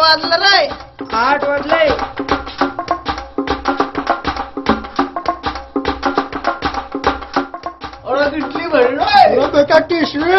वाजलं रे? 8 वाजले. किटली भरलोय का टिशवी.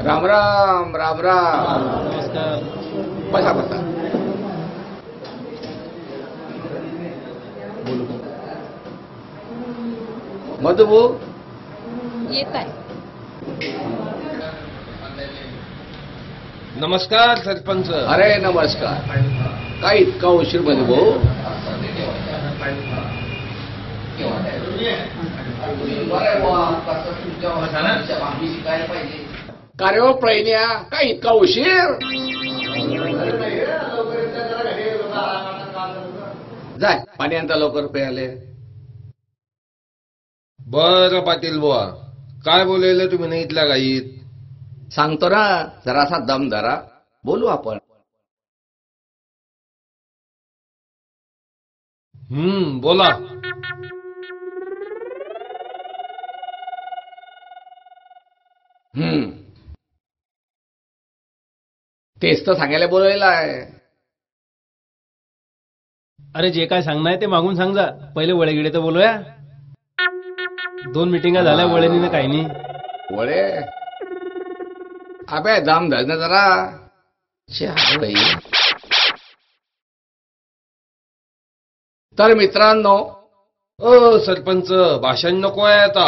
राम राम राम राम. बसा बसा. मधुभाऊ येत आहे. नमस्कार सरपंच. अरे नमस्कार. काय इतका उशीर मधुभाऊ? कार्य प्रैन्या काय इतका उशीर? जाय पाणी आणता लवकर प्यायले. बर पाटील बुवा, काय बोलायला तुम्ही नाही इथल्या गाईत? सांगतो ना, जरासा दम धरा, बोलू आपण. बोला. तेच तर सांगायला बोलवलेलं आहे. अरे जे काय सांगणं आहे ते मागून सांग जा. पहिले वळेगिडे तर बोलूया. 2 मिटिंगा झाल्या वळेनी काही नाही. वळे अबे दम धर ना जरा. बाई. तर मित्रांनो, सरपंच भाषण नको आहे आता.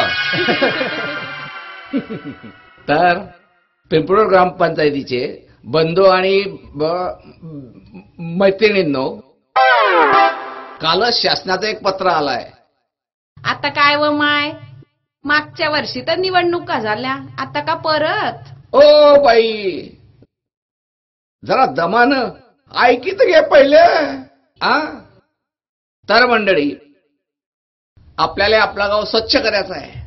तर पिंपळूर ग्रामपंचायतीचे बंधू आणि मैत्रिणींनो, कालच शासनाचं एक पत्र आलंय. आता काय व माय, मागच्या वर्षी तर निवडणुका झाल्या, आता का परत? ओ बाई, जरा दमानं ऐकीत घे पहिले. तर मंडळी, आपल्याला आपला गाव स्वच्छ करायचं आहे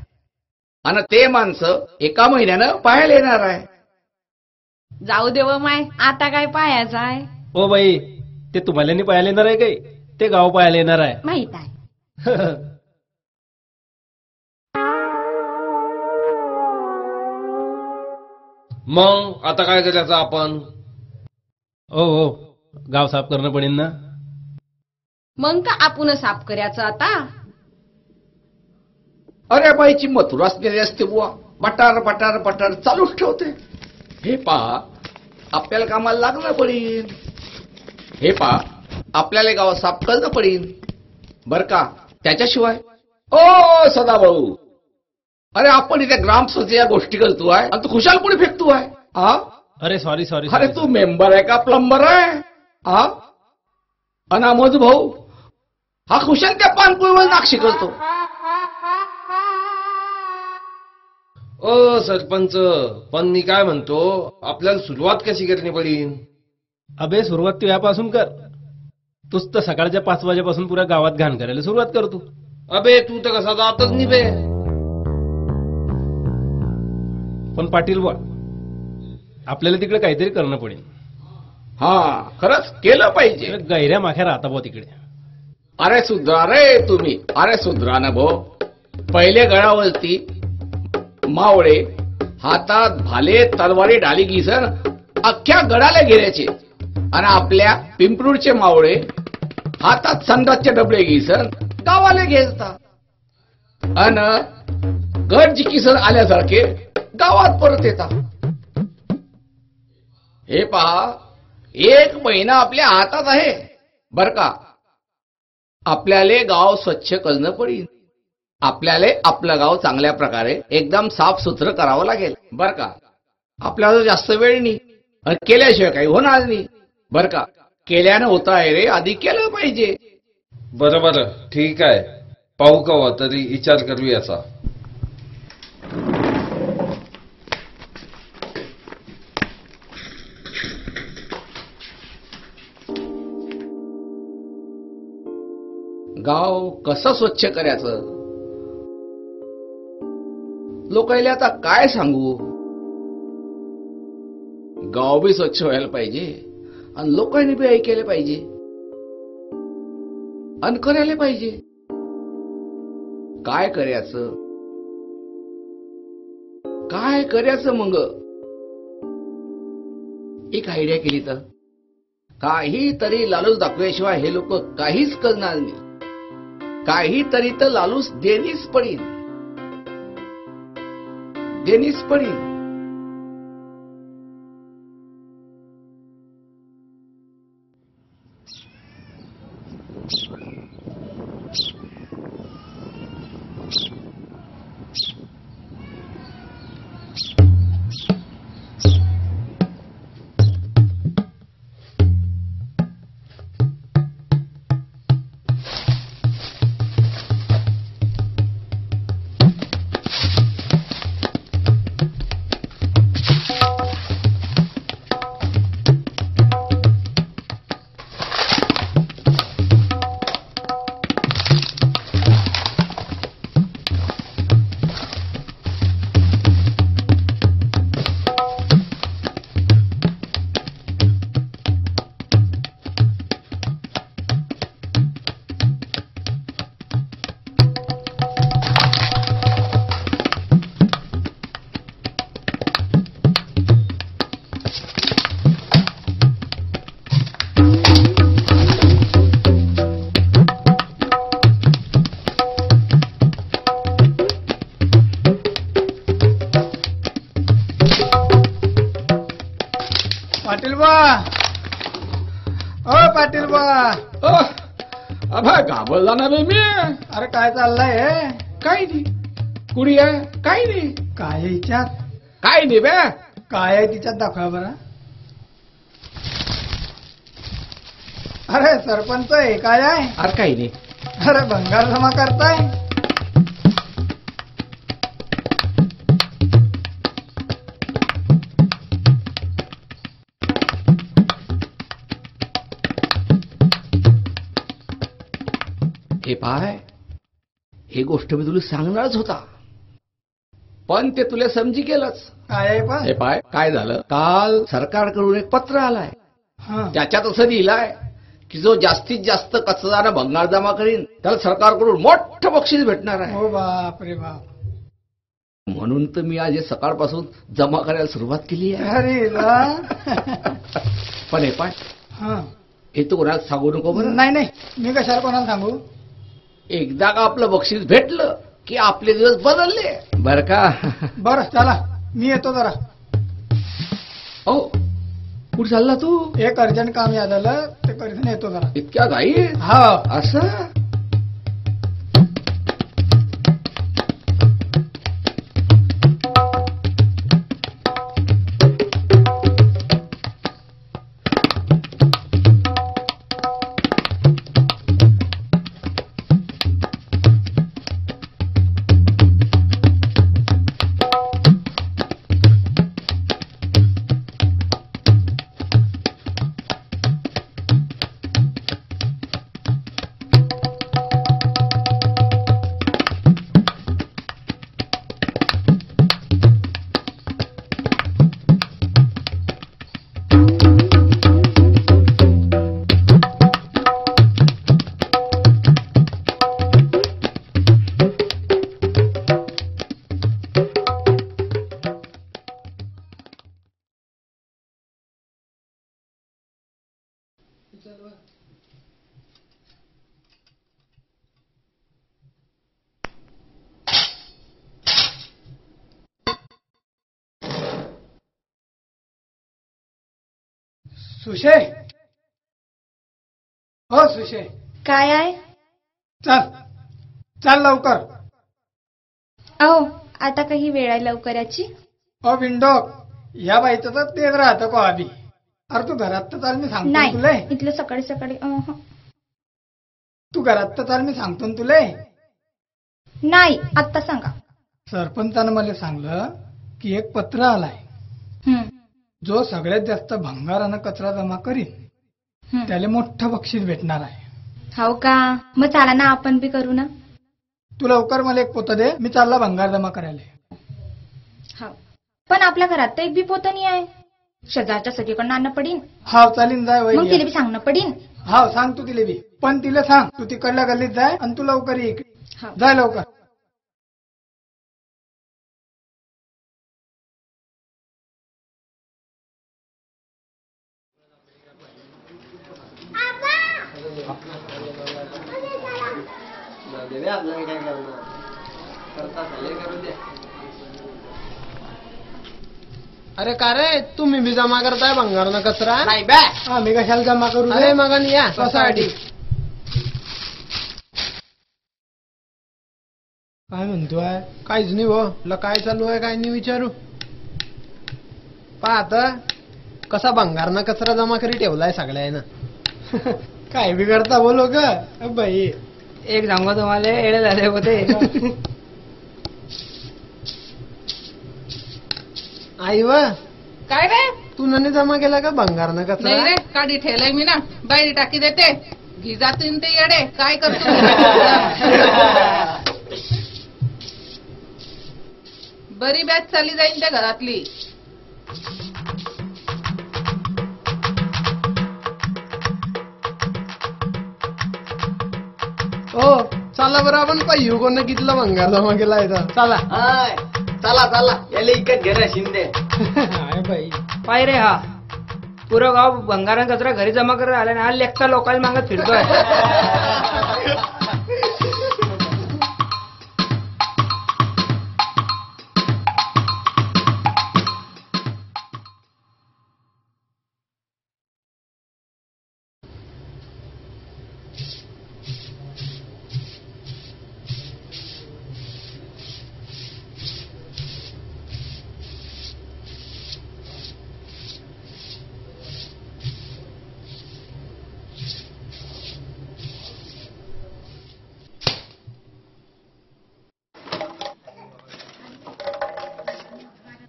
आणि ते माणसं एका महिन्यानं पाहायला येणार आहे. जाऊ देव माय, आता काय पाहायचं आहे? ओ बाई, ते तुम्हाला नाही पाहायला येणार आहे काही, ते गाव पाहायला येणार आहे. माहित आहे. मग आता काय करायचं आपण? हो, गाव साफ करणं पडेल ना. मग का आपण साफ करायचं आता? अरे बाईची मथुराच गेली असते बुवा. पटार पटार पटार चालूच ठेवते. हे पहा, आपल्याला कामाला लागणं पडेल. हे पहा, आपल्याला गाव साफ करणं पडेल बर का. त्याच्याशिवाय ओ सदाभाऊ, अरे आपण इथे ग्रामसभेच्या गोष्टी करतो आहे आणि तू खुशाल पुढे फेकतो आहे. अरे सॉरी. अरे तू मेंबर आहे का प्लंबर आहे? अनामोज भाऊ हा खुशाल त्या पानपोळीवर नाक्षी करतो. सरपंच, पण मी काय म्हणतो, आपल्याला सुरुवात कशी करणी पडेल? अबे सुरुवात तू यापासून कर. तूच तर सकाळच्या 5 वाजेपासून पुऱ्या गावात घाण करायला सुरुवात कर तू. अबे तू तर कसा जातच नाही बे. पण पाटील बा, आपल्याला तिकडे काहीतरी करणं पडेल. हा, खरंच केलं पाहिजे. तिकडे गैऱ्या माख्या राहता भाऊ तिकडे. अरे सुधरा रे तुम्ही, अरे सुधरा ना भाऊ. पहिले गळावरती मावळे, हातात भाले तलवारी डाली घिसर अख्ख्या गडाला घेरायचे. आणि आपल्या पिंपरूडचे मावळे हातात संडासचे डबडे घिसर गावाला घेतात. अन गड जिकीसर आल्यासारखे गावात परत येतात. हे पहा, 1 महिना आपल्या हातात आहे बर का. आपल्याला गाव स्वच्छ करणं पडेल. आपल्याला आपलं गाव चांगल्या प्रकारे एकदम साफ सुथरं करावं लागेल बर का. आपल्याला जास्त वेळ नाही आणि केल्याशिवाय काही होणार नाही बर का. केल्यानं होत आहे रे, आधी केलं पाहिजे. बरं बरं ठीक आहे, पाहू कवा तरी विचार करू याचा. गाव कसं स्वच्छ करायचं लोकायला आता काय सांगू. गाव बी स्वच्छ व्हायला पाहिजे आणि लोकांनी बी ऐकायला पाहिजे आणि करायला पाहिजे. काय करायचं, काय करायचं मग. एक आयडिया केली तर काहीतरी लालूच दाखवल्याशिवाय हे लोक काहीच करणार नाही. काहीतरी तर लालूच देणीच पडेल, देणीच पडेल. पाटील बा, ओ पाटील बा. अभा घाबरला ना बे मी. अरे काय चाललंय हे? काय नाही कुडी आहे, काय नाही. काय आहे हिच्यात? काय नाही बे. काय आहे तिच्यात दाखवा बरं. अरे सरपंच हे काय आहे? अरे काही नाही. अरे भंगार जमा करताय. हे पाय, ही गोष्ट मी तुला सांगणारच होता पण ते तुला समजी गेलंच. काय आहे पण? हे पाय, काय झालं, काल सरकारकडून एक पत्र आलाय. हा. त्याच्यात असं लिहिलंय की जो जास्तीत जास्त कचरा भंगार जमा करीन त्याला सरकारकडून मोठं बक्षीस भेटणार आहे. हो बाप रे बाप. म्हणून तर मी आज हे सकाळपासून जमा करायला सुरुवात केली आहे. अरे ला. पण हे पाय, हा. हे तू कोणाला सांगू नको बरं. नाही नाही, मी कशाला कोणाला सांगू. एकदा का आपलं बक्षीस भेटलं की आपले दिवस बदलले बर का. बरं चला, मी येतो जरा. हो, कुठे चालला तू. एक अर्जंट काम याद आलं, ते करीन येतो जरा. इतक्या घाई. हा. असं सुशे, हो सुशे, काय आहे? चल चल लवकर. अहो आता काही वेळ आहे लवकर याची. ओ विंडो, या बाईचं तर तेच राहतं का आधी. अरे तू घरात तर चाल, मी सांगतो ना तुले. नाही इथलं सकाळी सकाळी तू घरात तर चाल, मी सांगतो ना तुले. नाही आत्ता सांगा. सरपंचानं मला सांगलं की एक पत्र आलाय. हं, जो सगळ्यात जास्त भंगारानं कचरा जमा करीन हं. त्याला मोठं बक्षीस भेटणार आहे. हो का? मग चला ना आपण बी करू ना. तू लवकर मला एक पोतं दे, मी चालला भंगार जमा करायला. हो पण आपल्या घरात तर एक बी पोतं नाही आहे. शेजारच्या सगळीकडनं आणणं पडीन. हाव चालीन, जाय मग तिला वहिनी. बी सांगणं पडीन. हाव सांग तू तिला बी, पण तिला सांग तू तिकडल्या गल्लीत जाय आणि तू लवकर ये इकडे. हो. जाय लवकर. अरे का रे तुम्ही बी जमा करताय भंगारनं कचरा? नाही बॅ. हा मी कशाला जमा करू अरे रे? मग या कशासाठी? काय म्हणतोय? काहीच नाही हो, ला काय चालू आहे काय नाही विचारू. आता कसा भंगारनं कचरा जमा करी ठेवलाय सगळ्यांना. काय बिघडता बोलो ग बाई. एक सांगू तुम्हाला, येडे झाले होते. आई व काय रे? तू नने जमा केला का भंगारनं नाही कचरा? रे, काढी ठेलाय मी ना, बाहेर टाकी देते. घी जातीन ते येडे, काय करतो? बरी बॅच चालली जाईन त्या घरातली. हो चला बरं आपण पाहिजे कोण कितला भंगार जमा केलाय तर. चला. हाय, चला चला, याला इकत घे रे शिंदे. काय बाई. पाय रे हा पुरं गाव भंगारा कचरा घरी जमा करत आला ना, हा लेखता लोकांना मागत फिरतोय.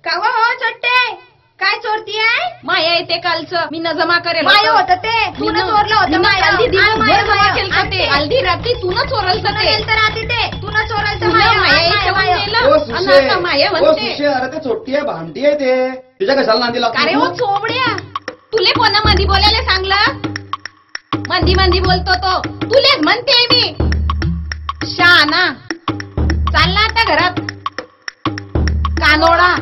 का हो चट्टे, काय चोरती आहे? माया येते कालचं, मी न जमा करेल माय होतं. होतं ते, तू न चोरलं होतं माय. हल्दी दिवसभर माय, जमा माय. केलं होतं ते. आणि हल्दी रात्री तू न चोरल तू न गेलं तर राहते ते, तू न चोरायचं तुला माय. माया माय, इथे माय. नेलं. ओ आणि आता माया सुशे, ओ म्हणते. सुशे, अरे ते छोटी आहे, भामटी आहे ते. तुझ्या कशाला नांदी लागतो? अरे ओ चोबड्या, तुले कोणा मंदी बोलायला सांगलं? मंदी मंदी बोलतो तो, तुलेच म्हणते मी. शहाणा, चाल ना आता घरात. कानोडा.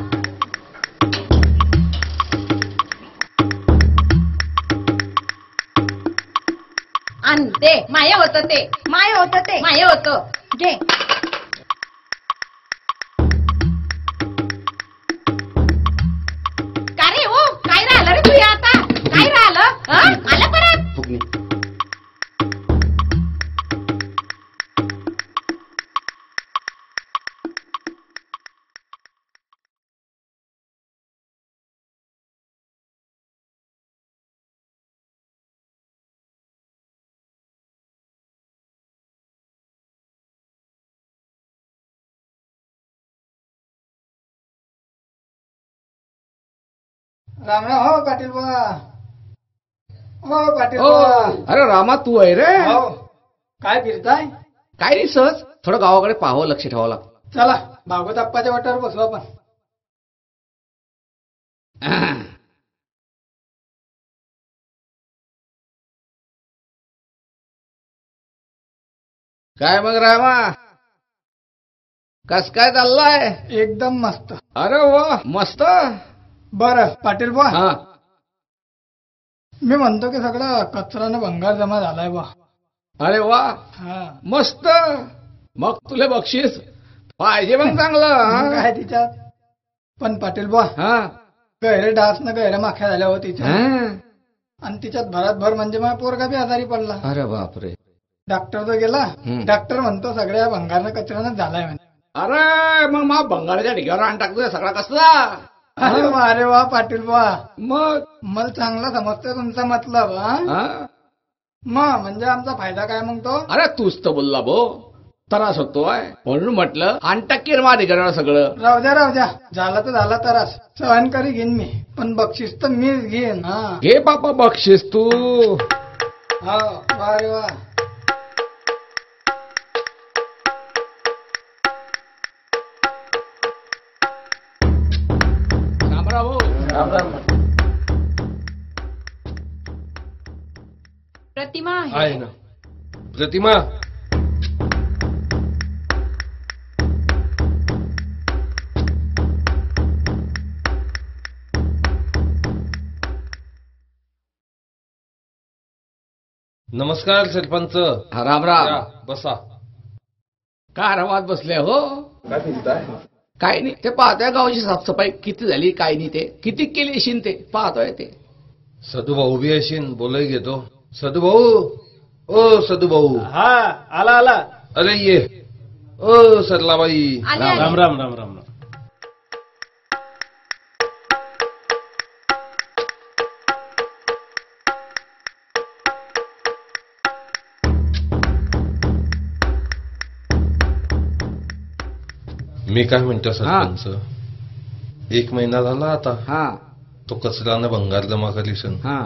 आण दे, माया होतं ते. माय होतं ते. माया होतं. घे. का रे ओ, काय राहिलं रे तुझ्या आता? काय राहिलं? हं? आलं परत? फुकणी. राम राम. हो पाटील बुवा. हो पाटील ओ, बुवा. अरे रामा तू आहे रे. हो. काय फिरताय? काय नाही सहज थोडं गावाकडे पाहावं, लक्ष ठेवावं लागतं. चला भागवत आप्पाच्या वाट्यावर बसू आपण. काय मग रामा, कस काय चाललाय? एकदम मस्त. अरे वा, मस्त. बर पाटील बुवा, हा मी म्हणतो की सगळं कचरानं भंगार जमा झालाय बा. अरे वा, हा मस्त. मग तुला बक्षीस पाहिजे मग चांगलं. मग काय तिच्यात. पण पाटील बा, हा गैरे डास न गैरे माख्या झाल्या हो तिच्या. हा. आणि तिच्यात भर म्हणजे माझा पोरगा बी आजारी पडला. अरे बापरे. डॉक्टर तो गेला. हम्म. डॉक्टर म्हणतो सगळ्या भंगारनं कचऱ्यानं झालाय म्हणे. अरे मग मा बंगाराच्या ढिगावर आण टाकतोय सगळा कसला. अरे वा पाटील बा, मग मला चांगला समजतोय तुमचा मतलब. हा हा? मग म्हणजे आमचा फायदा काय मग तो. अरे तूच तर बोलला भो, त्रास होतोय म्हणून म्हटलं आण टाकीर मा ढिगावर सगळं. राहू द्या झाला तर झाला तरास सहन करी घेईन मी, पण बक्षीस तर मीच घेईन. हा घे बापा बक्षीस तू. हा वा रे वा. शामराव भाऊ. प्रतिमा आहे आहे. ना प्रतिमा. नमस्कार सरपंच. हा, राम राम. या, बसा. काय आरामात बसले हो. काय नाही, ते पाहतोय गावाची साफसफाई किती झाली काय नाही, ते किती केली शिन ते पाहतोय ते. सदूभाऊ बी अशीन बोलाय घेतो. सदूभाऊ, ओ सदूभाऊ. हा आला आला. अरे ये. ओ सरलाबाई. आले राम आले. राम राम राम. मी काय म्हणतो सरपंच, 1 महिना झाला आता हा तो कचरानं भंगार जमा करीसन. हा.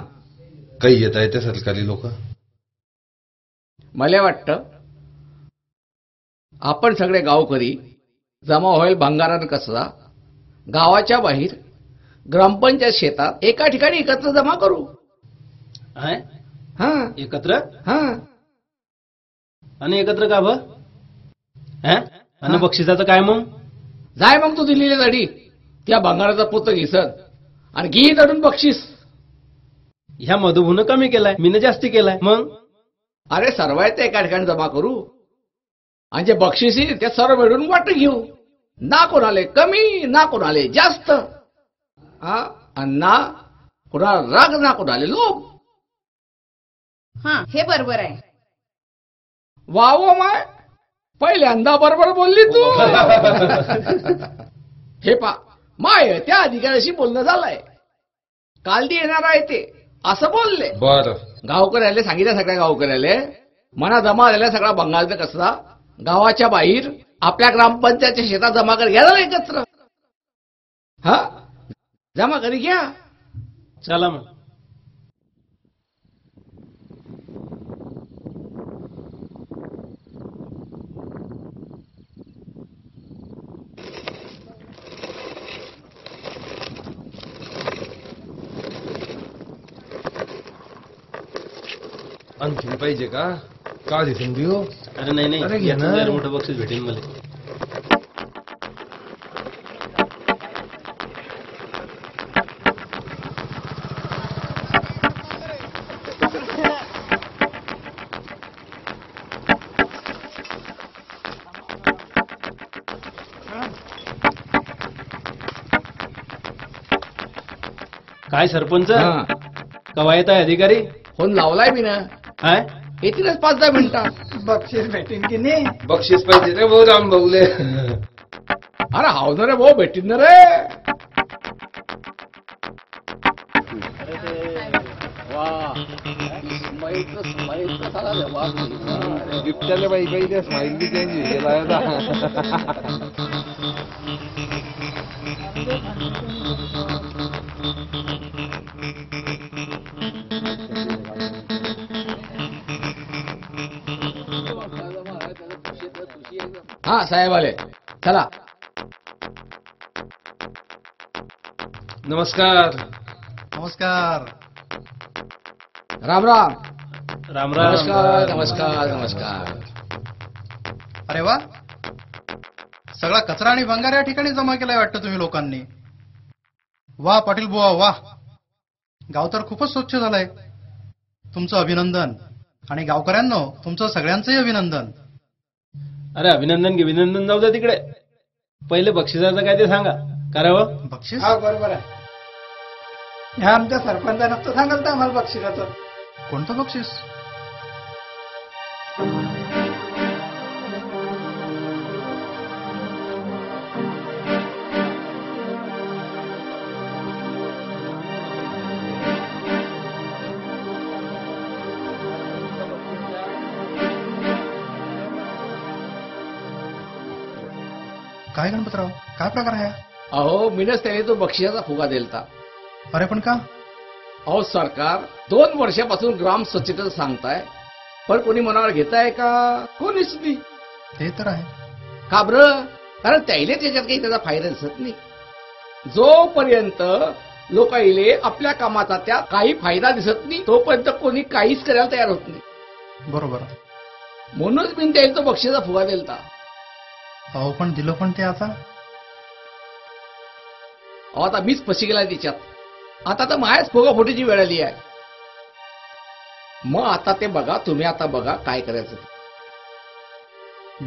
काही येत आहे ते सरकारी लोक. मला वाटतं आपण सगळे गावकरी जमा होईल भंगारानं कचरा गावाच्या बाहेर ग्रामपंचायत शेतात एका ठिकाणी एकत्र जमा करू. हाय? हा एकत्र. हा. आणि एकत्र का ब. आणि बक्षिसाचं काय मग. जाय मग तू दिलेली गाडी त्या भंगाराचा पुत घिसन आणि घे धरून बक्षीस. ह्या मधुभून कमी केलाय, मीनं जास्ती केलाय. मग अरे सर्व आहे ते एका ठिकाणी जमा करू आणि जे बक्षीस येईल ते सर्व मिळून वाटून घेऊ. ना कोणाले कमी ना कोणाले जास्त. हा आणि ना कोणाला राग ना कोणाले लोभ. हा हे बरोबर आहे. वाव माय, पहिल्यांदा बरोबर बोलली तू. हे पा माय त्या अधिकाऱ्याशी बोलणं झालंय, काल ती येणार आहे ते असं बोलले. बर. गावकऱ्याले सांगितलं, सगळ्या गावकऱ्याले मना जमा झालेला सगळा बंगालचा कचरा गावाच्या बाहेर आपल्या ग्रामपंचायतच्या शेतात जमा कर घ्या एकत्र. हा जमा करी घ्या. चला मग. आणखीन पाहिजे का. का दिसून देऊ. अरे नाही अरे नाही, घे ना. याचं जरा मोठं बक्षीस भेटेल मला. काय सरपंच, हा. कवा येत आहे अधिकारी. फोन लावलाय मी ना, हाय? येतीलच 5-10 मिनिटात. बक्षीस भेटेन की नाही. बक्षीस पाहिजे रे भाऊ राम भाऊले. अरे हाव ना रे भाऊ, भेटीन ना रे. गिफ्टले बाई काही त्या स्माईल बी चेंज केला होता. हा साहेब आले, चला. नमस्कार. नमस्कार. राम राम. राम राम. नमस्कार नमस्कार नमस्कार. अरे वा, सगळा कचरा आणि भंगार या ठिकाणी जमा केलाय वाटतं तुम्ही लोकांनी. वा पाटील बुवा वा. गाव तर खूपच स्वच्छ झालंय. तुमचं अभिनंदन. आणि गावकऱ्यांनो, तुमचं सगळ्यांचंही अभिनंदन. अरे अभिनंदन जाऊ द्या तिकडे. पहिले बक्षिसाचं काय ते सांगा. करावं बक्षीस? हा बरोबर आहे. ह्या आमच्या सरपंचानं तर सांगाल तर आम्हाला बक्षिसाचं. कोणतं बक्षीस? काय गणपतराव, काय प्रकार आहे? अहो मीनच त्याने तो बक्षिसाचा फुगा दिलता. अरे पण का? अहो सरकार 2 वर्षापासून ग्राम स्वच्छतेचं सांगताय, पण कोणी मनावर घेत आहे का? कोणीच नाही. ते तर आहे. का बरं? कारण त्याला त्याच्यात काही त्याचा फायदा दिसत नाही. जोपर्यंत लोकाईले आपल्या कामाचा त्यात काही फायदा दिसत नाही तोपर्यंत कोणी काहीच करायला तयार होत नाही. बरोबर. म्हणूनच मी त्याला तो बक्षिसाचा फुगा दिलता. अहो पण दिलं पण ते आता? अहो आता मीच फसी गेला त्याच्यात. आता तर माझ्याच फुगा फुटीची वेळ आली आहे. मग आता ते बघा, तुम्ही आता बघा काय करायचं.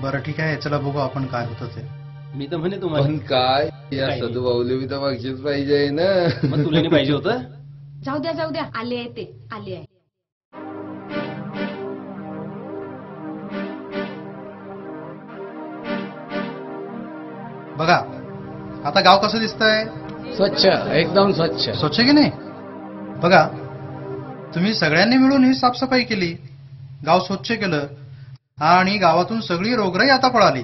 बरं ठीक आहे, चला बघू आपण काय होतं ते. मी तर म्हणे तुम्हाला. पण काय या सदुभाऊले बी तर बक्षीस पाहिजे ना. मग तुला नाही पाहिजे होतं. जाऊ द्या आले आहे ते आले आहे. बघा आता गाव कसं दिसतंय? स्वच्छ, एकदम स्वच्छ. स्वच्छ की नाही? बघा तुम्ही सगळ्यांनी मिळून ही साफसफाई केली, गाव स्वच्छ केलं आणि गावातून सगळी रोगराई आता पळाली.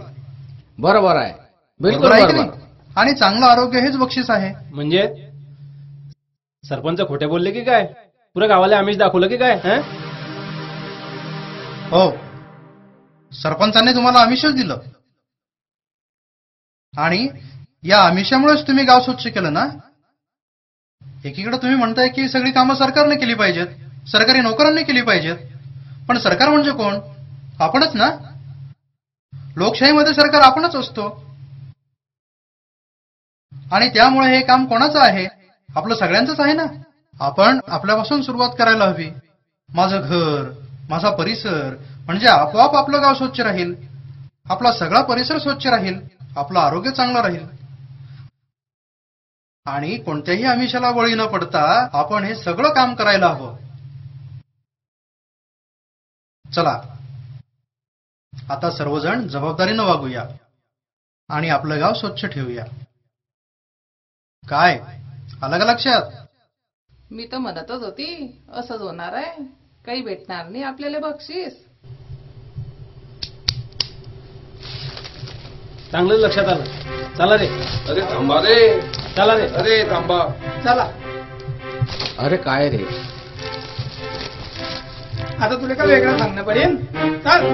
बरोबर आहे, बिलकुल बरोबर आहे की बरोबर. नाही? आणि चांगलं आरोग्य हेच बक्षीस आहे. म्हणजे सरपंच खोटे बोलले की काय? पुऱ्या गावाला आम्हीच दाखवलं की काय? हं? हो, सरपंचांनी तुम्हाला आमिषच दिलं आणि या आमिषामुळेच तुम्ही गाव स्वच्छ केलं ना. एकीकडे तुम्ही म्हणताय की सगळी कामं सरकारने केली पाहिजेत, सरकारी नोकरांनी केली पाहिजेत. पण सरकार म्हणजे कोण? आपणच ना. लोकशाहीमध्ये सरकार आपणच असतो. आणि त्यामुळे हे काम कोणाचं आहे? आपलं सगळ्यांचंच आहे ना. आपण आपल्यापासून सुरुवात करायला हवी. माझं घर, माझा परिसर, म्हणजे आपोआप आपलं गाव स्वच्छ राहील, आपला सगळा परिसर स्वच्छ राहील, आपलं आरोग्य चांगलं राहील. आणि कोणत्याही आमिषाला बळी न पडता आपण हे सगळं काम करायला हवं. चला आता सर्वजण जबाबदारीनं वागूया आणि आपलं गाव स्वच्छ ठेवूया. काय आलं का लक्षात? मी तर म्हणतच होती असंच होणार आहे, काही भेटणार नाही आपल्याला बक्षीस. चांगलं लक्षात आलं. चला रे. अरे थांबा रे. चला रे. अरे थांबा. चला अरे काय रे, आता तुला काय वेगळं सांगणं पडेल. चल.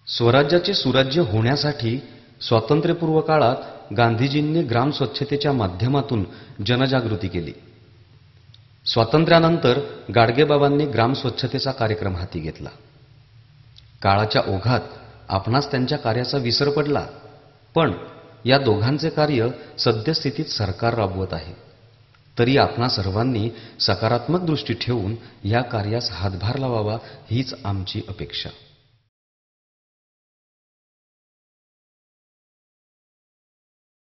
स्वराज्याचे सुराज्य होण्यासाठी स्वातंत्र्यपूर्व काळात गांधीजींनी ग्राम स्वच्छतेच्या माध्यमातून जनजागृती केली. स्वातंत्र्यानंतर गाडगेबाबांनी ग्राम स्वच्छतेचा कार्यक्रम हाती घेतला. काळाच्या ओघात आपणास त्यांच्या कार्याचा विसर पडला, पण या दोघांचे कार्य सद्यस्थितीत सरकार राबवत आहे. तरी आपणा सर्वांनी सकारात्मक दृष्टी ठेवून या कार्यास हातभार लावावा हीच आमची अपेक्षा.